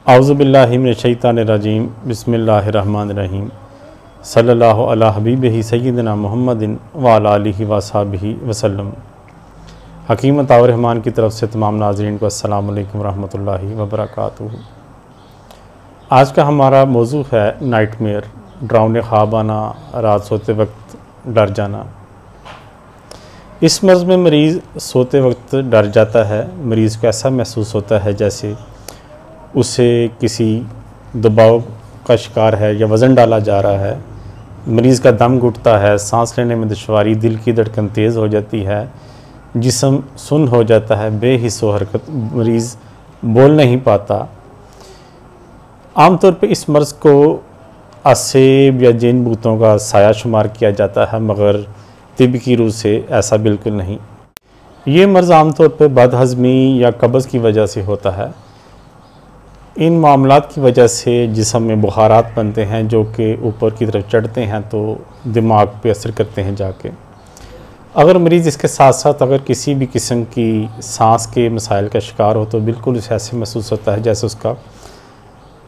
औज़ुबिल्लाहि मिनश्शैतानिर्रजीम बिस्मिल्लाहिर्रहमानिर्रहीम सल्लल्लाहु अला हबीबिही सय्यिदना मुहम्मदिन व अला आलिहि व अस्हाबिहि वसल्लम। हकीम अताउर रहमान की तरफ से तमाम नाज़रीन को अस्सलामु अलैकुम रहमतुल्लाहि व बरकातुहू। आज का हमारा मौजू है नाइटमेयर, डरावने ख्वाब आना, रात सोते वक्त डर जाना। इस मर्ज़ में मरीज़ सोते वक्त डर जाता है। मरीज़ को ऐसा महसूस होता है जैसे उसे किसी दबाव का शिकार है या वज़न डाला जा रहा है। मरीज़ का दम घुटता है, सांस लेने में दुश्वारी, दिल की धड़कन तेज़ हो जाती है, जिस्म सुन्न हो जाता है, बेहिस्सो हरकत, मरीज़ बोल नहीं पाता। आमतौर पे इस मर्ज़ को असेब या जिन भूतों का साया शुमार किया जाता है, मगर तिब की रूह से ऐसा बिल्कुल नहीं। ये मर्ज़ आमतौर पे बदहज़मी या कब्ज़ की वजह से होता है। इन मामलात की वजह से जिस्म में बुखारात बनते हैं जो कि ऊपर की तरफ चढ़ते हैं तो दिमाग पे असर करते हैं जाके। अगर मरीज़ इसके साथ साथ अगर किसी भी किस्म की सांस के मसाइल का शिकार हो तो बिल्कुल उसे ऐसे महसूस होता है जैसे उसका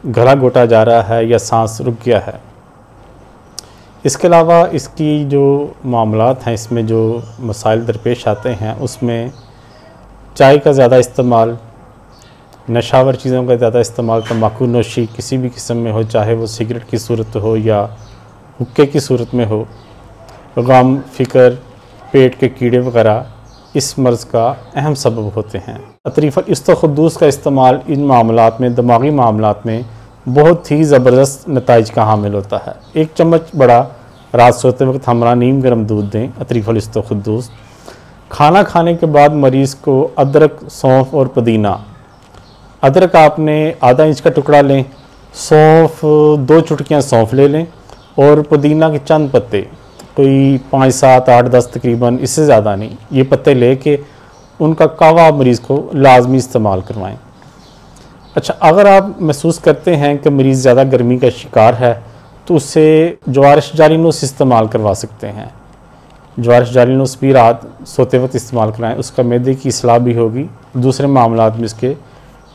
गला घोटा जा रहा है या सांस रुक गया है। इसके अलावा इसकी जो मामलात हैं, इसमें जो मसाइल दरपेश आते हैं, उसमें चाय का ज़्यादा इस्तेमाल, नशावर चीज़ों का ज़्यादा इस्तेमाल, तंबाकू नोशी किसी भी किस्म में हो, चाहे वो सिगरेट की सूरत हो या हुक्के की सूरत में हो, गम, फ़िक्र, पेट के कीड़े वगैरह इस मर्ज़ का अहम सबब होते हैं। अतरीफ़ इस्तख़ुद्दूस का इस्तेमाल इन मामलात में, दिमागी मामलात में बहुत ही ज़बरदस्त नताइज का हामिल होता है। 1 चम्मच बड़ा रात सोते वक्त हमरा नीम गर्म दूध दें, अतरीफ़ इस्तख़ुद्दूस। खाना खाने के बाद मरीज़ को अदरक, सौंफ और पुदीना, अदरक आपने आधा इंच का टुकड़ा लें, सौंफ 2 चुटकियाँ सौंफ ले लें और पुदीना के चंद पत्ते, कोई 5, 7, 8, 10 तकरीबन, इससे ज़्यादा नहीं, ये पत्ते लेके उनका कावा मरीज़ को लाजमी इस्तेमाल करवाएं। अच्छा, अगर आप महसूस करते हैं कि मरीज़ ज़्यादा गर्मी का शिकार है तो उससे जवारिश जालीनूस इस्तेमाल करवा सकते हैं। जवारिश जालीनूस भी रात सोते वक्त इस्तेमाल कराएँ, उसका मैदे की इस्लाह भी होगी, दूसरे मामलात में इसके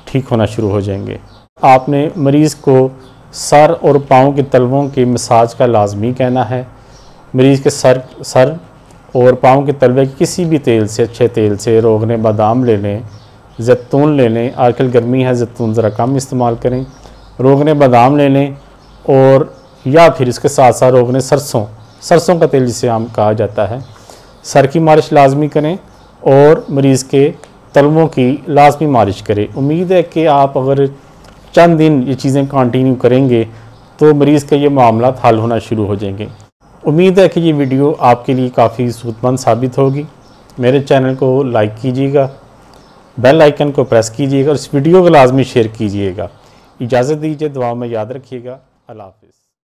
ठीक होना शुरू हो जाएंगे। आपने मरीज़ को सर और पाँव के तलवों के मसाज का लाजमी कहना है। मरीज़ के सर और पाँव के तलवे किसी भी तेल से, अच्छे तेल से, रोगने बादाम ले लें, जैतून ले लें, आजकल गर्मी है जैतून ज़रा कम इस्तेमाल करें, रोगने बादाम ले लें, और या फिर इसके साथ साथ रोगने सरसों का तेल जिसे आम कहा जाता है, सर की मालिश लाजमी करें और मरीज़ के तलवों की लाजमी मालिश करें। उम्मीद है कि आप अगर चंद दिन ये चीज़ें कंटिन्यू करेंगे तो मरीज़ का ये मामला हल होना शुरू हो जाएंगे। उम्मीद है कि ये वीडियो आपके लिए काफ़ी सूदमंद साबित होगी। मेरे चैनल को लाइक कीजिएगा, बेल आइकन को प्रेस कीजिएगा और इस वीडियो को लाजमी शेयर कीजिएगा। इजाज़त दीजिए, दुआ में याद रखिएगा। अल्लाह हाफ़िज़।